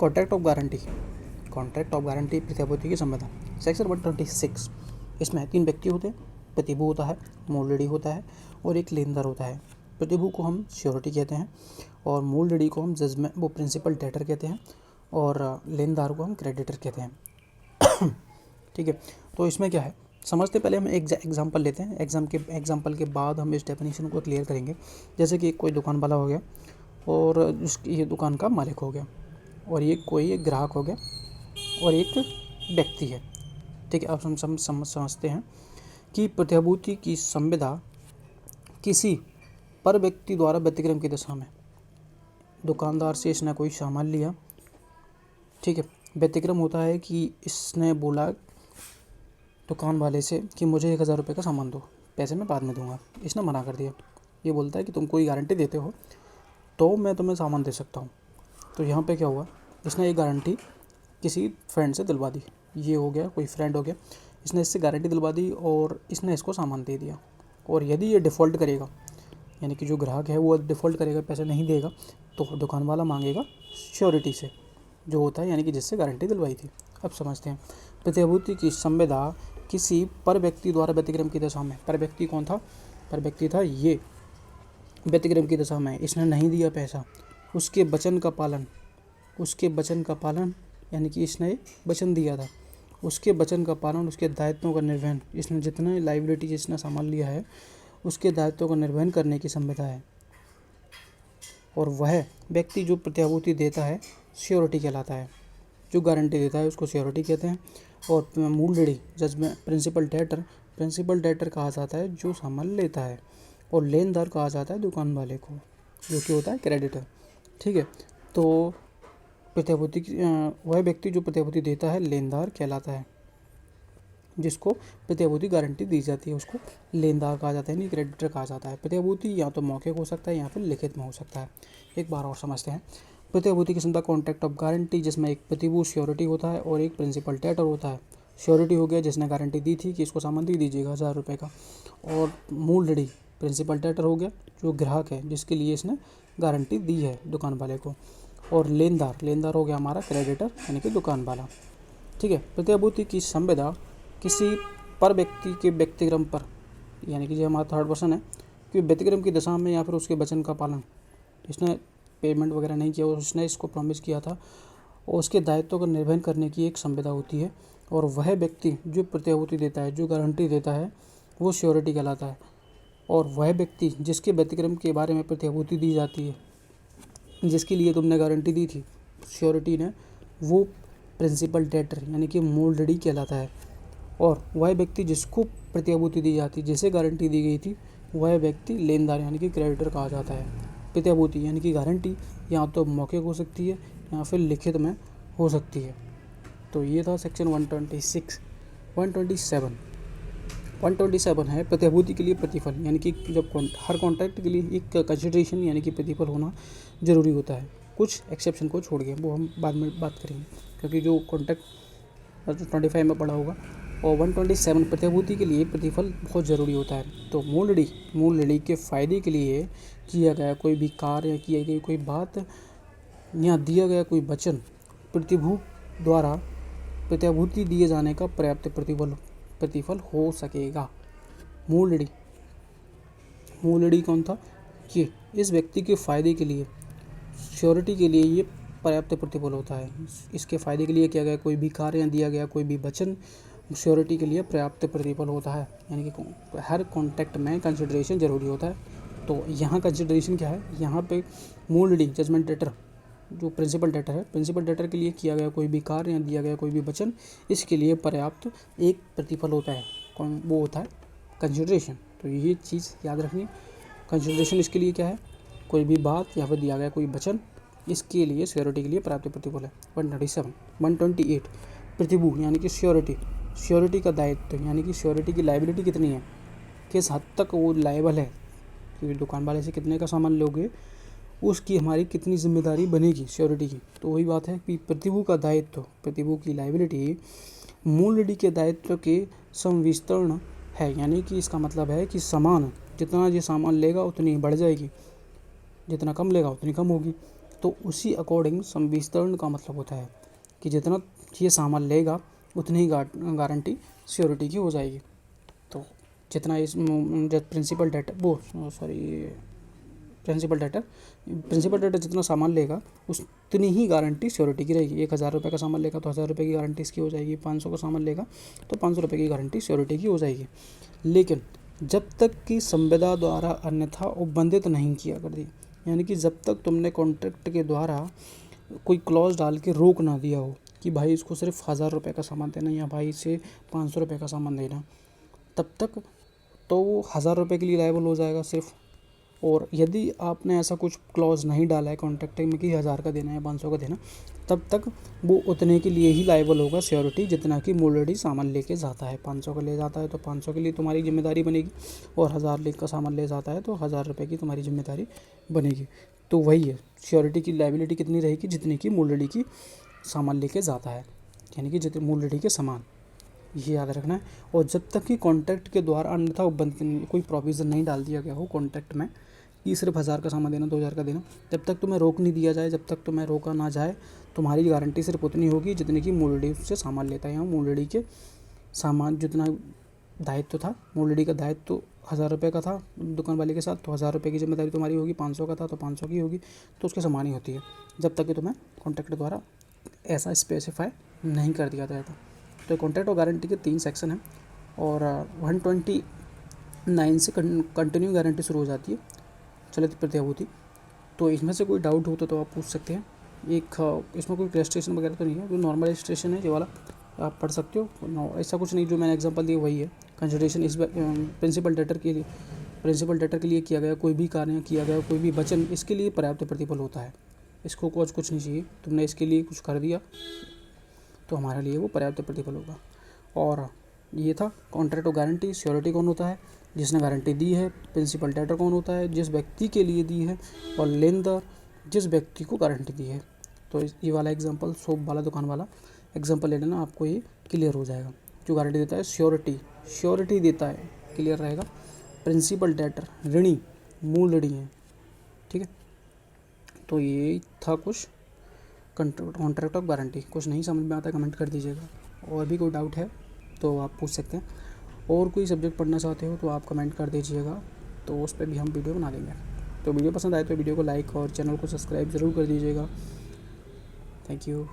Contract of guarantee. Contract of guarantee प्रतिभूति की संविदा सेक्शन 126। इसमें 3 व्यक्ति होते हैं, प्रतिभू होता है, मूल ऋणी होता है और एक लेनदार होता है। प्रतिभू को हम श्योरिटी कहते हैं और मूल ऋणी को हम जजमेंट वो प्रिंसिपल डेटर कहते हैं और लेनदार को हम क्रेडिटर कहते हैं। ठीक है, तो इसमें क्या है समझते पहले हम एक एग्जांपल लेते हैं। एग्जांपल के बाद हम इस डेफिनेशन को क्लियर करेंगे। जैसे कि कोई दुकान वाला हो गया और उसकी ये दुकान का मालिक हो गया और ये कोई एक ग्राहक हो गया और एक व्यक्ति है। ठीक है, अब हम समझते हैं कि प्रतिभूति की संविदा किसी पर व्यक्ति द्वारा व्यतिक्रम की दशा में दुकानदार से इसने कोई सामान लिया। ठीक है, व्यतिक्रम होता है कि इसने बोला दुकान वाले से कि मुझे 1000 रुपये का सामान दो, पैसे मैं बाद में दूंगा। इसने मना कर दिया। ये बोलता है कि तुम कोई गारंटी देते हो तो मैं तुम्हें सामान दे सकता हूँ। तो यहाँ पे क्या हुआ, इसने एक गारंटी किसी फ्रेंड से दिलवा दी। ये हो गया कोई फ्रेंड हो गया, इसने इससे गारंटी दिलवा दी और इसने इसको सामान दे दिया। और यदि ये डिफ़ॉल्ट करेगा, यानी कि जो ग्राहक है वो डिफ़ॉल्ट करेगा, पैसे नहीं देगा, तो दुकान वाला मांगेगा श्योरिटी से जो होता है, यानी कि जिससे गारंटी दिलवाई थी। अब समझते हैं प्रतिभूति की संविदा किसी पर व्यक्ति द्वारा व्यतिक्रम की दशा में। पर व्यक्ति कौन था? पर व्यक्ति था ये। व्यतिक्रम की दशा में इसने नहीं दिया पैसा, उसके वचन का पालन यानी कि इसने वचन दिया था, उसके वचन का पालन, उसके दायित्वों का निर्वहन, इसने जितने लाइबिलिटी जिसने सामान लिया है उसके दायित्वों का निर्वहन करने की संविदा है। और वह व्यक्ति जो प्रतिभूति देता है श्योरिटी कहलाता है। जो गारंटी देता है उसको श्योरिटी कहते हैं। और मूल ऋणी जजमेंट प्रिंसिपल डेटर कहा जाता है जो सामान लेता है। और लेनदार कहा जाता है दुकान वाले को, जो कि होता है क्रेडिटर। ठीक है, तो प्रतिभूति वह व्यक्ति जो प्रतिभूति देता है लेनदार कहलाता है। जिसको प्रतिभूति गारंटी दी जाती है उसको लेनदार कहा जाता है, नहीं क्रेडिटर कहा जाता है। प्रतिभूति या तो मौखिक हो सकता है या फिर लिखित में हो सकता है। एक बार और समझते हैं प्रतिभूति की संविदा कॉन्ट्रैक्ट ऑफ गारंटी, जिसमें एक प्रतिभू श्योरिटी होता है और एक प्रिंसिपल डेटर होता है। श्योरिटी हो गया जिसने गारंटी दी थी कि इसको सामान दे दीजिएगा 1000 रुपये का। और मूल ऋणी प्रिंसिपल डेटर हो गया जो ग्राहक है जिसके लिए इसने गारंटी दी है दुकान वाले को। और लेनदार हो गया हमारा क्रेडिटर यानी कि दुकान वाला। ठीक है, प्रतिभूति की संविदा किसी पर व्यक्ति के व्यतिक्रम पर, यानी कि जो हमारा थर्ड पर्सन है कि व्यतिक्रम की दशा में या फिर उसके वचन का पालन, इसने पेमेंट वगैरह नहीं किया और उसने इसको प्रॉमिस किया था और उसके दायित्वों का निर्वहन करने की एक संविदा होती है। और वह व्यक्ति जो प्रतिभूति देता है, जो गारंटी देता है, वो श्योरिटी कहलाता है। और वह व्यक्ति जिसके व्यतिक्रम के बारे में प्रतिभूति दी जाती है, जिसके लिए तुमने गारंटी दी थी श्योरिटी ने, वो प्रिंसिपल डेटर यानी कि मूल ऋणी कहलाता है। और वह व्यक्ति जिसको प्रतिभूति दी जाती, जिसे गारंटी दी गई थी, वह व्यक्ति लेनदार यानी कि क्रेडिटर कहा जाता है। प्रतिभूति यानी कि गारंटी या तो मौखिक हो सकती है या फिर लिखित में हो सकती है। तो ये था सेक्शन 126। 127 है प्रतिभूति के लिए प्रतिफल, यानी कि जब हर कॉन्ट्रैक्ट के लिए एक कंसिडरेशन यानी कि प्रतिफल होना ज़रूरी होता है। कुछ एक्सेप्शन को छोड़ के वो हम बाद में बात करेंगे, क्योंकि जो कॉन्ट्रैक्ट 25 में पढ़ा होगा। और 127 प्रतिभूति के लिए प्रतिफल बहुत ज़रूरी होता है। तो मूल ऋणी के फ़ायदे के लिए किया गया कोई भी कार्य या किया गई कोई बात या दिया गया कोई वचन प्रतिभू द्वारा प्रतिभूति दिए जाने का पर्याप्त प्रतिफल हो सकेगा। मूल ऋणी कौन था? कि इस व्यक्ति के फ़ायदे के लिए, श्योरिटी के लिए ये पर्याप्त प्रतिफल होता है। इसके फ़ायदे के लिए किया गया कोई भी कार्य या दिया गया कोई भी वचन श्योरिटी के लिए पर्याप्त प्रतिफल होता है। यानी कि हर कॉन्ट्रैक्ट में कंसिडरेशन ज़रूरी होता है। तो यहाँ कंसिडरेशन क्या है? यहाँ पे मूल ऋणी जजमेंट डेटर जो प्रिंसिपल डेटर है, प्रिंसिपल डेटर के लिए किया गया कोई भी कार्य या दिया गया कोई भी वचन, इसके लिए पर्याप्त एक प्रतिफल होता है। कौन? वो होता है कंसिडरेशन। तो ये चीज़ याद रखनी। कंसिडरेशन इसके लिए क्या है? कोई भी बात या फिर दिया गया कोई वचन, इसके लिए श्योरिटी के लिए पर्याप्त प्रतिफल है। 128 प्रतिभू यानी कि श्योरिटी का दायित्व, यानी कि श्योरिटी की लायबिलिटी कितनी है, किस हद तक वो लायबल है, क्योंकि दुकान वाले से कितने का सामान लोगे उसकी हमारी कितनी जिम्मेदारी बनेगी श्योरिटी की। तो वही बात है कि प्रतिभू का दायित्व, प्रतिभू की लायबिलिटी मूल ऋणी के दायित्व के समविस्तरण है। यानी कि इसका मतलब है कि जितना ये सामान लेगा उतनी बढ़ जाएगी, जितना कम लेगा उतनी कम होगी। तो उसी अकॉर्डिंग संवितरण का मतलब होता है कि जितना ये सामान लेगा उतनी ही गारंटी श्योरिटी की हो जाएगी। तो जितना इस प्रिंसिपल डेटर प्रिंसिपल डेटर जितना सामान लेगा उतनी ही गारंटी श्योरिटी की रहेगी। 1,000 रुपये का सामान लेगा तो 1,000 रुपये की गारंटी इसकी हो जाएगी। 500 का सामान लेगा तो 500 रुपये की गारंटी श्योरिटी की हो जाएगी। लेकिन जब तक कि संविदा द्वारा अन्यथा उपबंधित नहीं किया कर दी, यानी कि जब तक तुमने कॉन्ट्रैक्ट के द्वारा कोई क्लॉज डाल के रोक ना दिया हो कि भाई इसको सिर्फ 1,000 रुपये का सामान देना या भाई इसे 500 रुपये का सामान देना, तब तक तो वो 1,000 रुपये के लिए लायबल हो जाएगा सिर्फ। और यदि आपने ऐसा कुछ क्लॉज नहीं डाला है कॉन्ट्रैक्ट में कि 1,000 का देना है या 500 का देना, तब तक वो उतने के लिए ही लायबल होगा श्योरिटी जितना कि ऑलरेडी सामान लेके जाता है। 500 का ले जाता है तो 500 के लिए तुम्हारी जिम्मेदारी बनेगी, और 1,000 का सामान ले जाता है तो 1,000 रुपये की तुम्हारी जिम्मेदारी बनेगी। तो वही है, श्योरिटी की लायबिलिटी कितनी रहेगी, जितनी कि ऑलरेडी की सामान लेके जाता है, यानी कि जितने ऑलरेडी के सामान, ये याद रखना है। और जब तक कि कॉन्ट्रैक्ट के द्वारा अन्यथा उपबंधित कोई प्रोविज़न नहीं डाल दिया गया हो कॉन्ट्रैक्ट में कि सिर्फ 1,000 का सामान देना, 2,000 का देना, जब तक तुम्हें रोक नहीं दिया जाए, जब तक तुम्हें रोका ना जाए, तुम्हारी गारंटी सिर्फ उतनी होगी जितनी कि मूलड़ी उससे सामान लेता है। यहाँ मूलड़ी के सामान जितना दायित्व था, मूलड़ी का दायित्व तो 1,000 रुपये का था दुकान वाले के साथ, तो 1,000 रुपये की जिम्मेदारी तुम्हारी होगी। 500 का था तो 500 की होगी, तो उसके समान ही होती है, जब तक कि तुम्हें कॉन्ट्रैक्ट द्वारा ऐसा स्पेसिफाई नहीं कर दिया जाता। तो कॉन्ट्रैक्ट और गारंटी के 3 सेक्शन हैं, और 129 से कंटिन्यू गारंटी शुरू हो जाती है, चलित प्रतिभूति। तो इसमें से कोई डाउट हो तो आप पूछ सकते हैं। इसमें कोई रजिस्ट्रेशन वगैरह तो नहीं है, जो नॉर्मल रजिस्ट्रेशन है ये वाला आप पढ़ सकते हो। ऐसा कुछ नहीं, जो मैंने एग्जांपल दिया वही है। कंसिडरेशन इस प्रिंसिपल डेटर के लिए किया गया कोई भी कार्य, किया गया कोई भी वचन, इसके लिए पर्याप्त प्रतिफल होता है। इसको कुछ नहीं चाहिए, तुमने इसके लिए कुछ कर दिया तो हमारे लिए वो पर्याप्त प्रतिफल होगा। और ये था कॉन्ट्रैक्ट और गारंटी। श्योरिटी कौन होता है, जिसने गारंटी दी है। प्रिंसिपल डेटर कौन होता है, जिस व्यक्ति के लिए दी है। और लेनदार, जिस व्यक्ति को गारंटी दी है। तो ये वाला एग्जांपल, शॉप वाला, दुकान वाला एग्जांपल ले लेना, आपको ये क्लियर हो जाएगा। जो गारंटी देता है श्योरिटी देता है, क्लियर रहेगा। प्रिंसिपल डेटर ऋणी, मूल ऋणी है, ठीक है। तो ये था कुछ कॉन्ट्रैक्ट ऑफ गारंटी। कुछ नहीं समझ में आता कमेंट कर दीजिएगा, और भी कोई डाउट है तो आप पूछ सकते हैं। और कोई सब्जेक्ट पढ़ना चाहते हो तो आप कमेंट कर दीजिएगा, तो उस पर भी हम वीडियो बना देंगे। तो वीडियो पसंद आए तो वीडियो को लाइक और चैनल को सब्सक्राइब ज़रूर कर दीजिएगा। Thank you.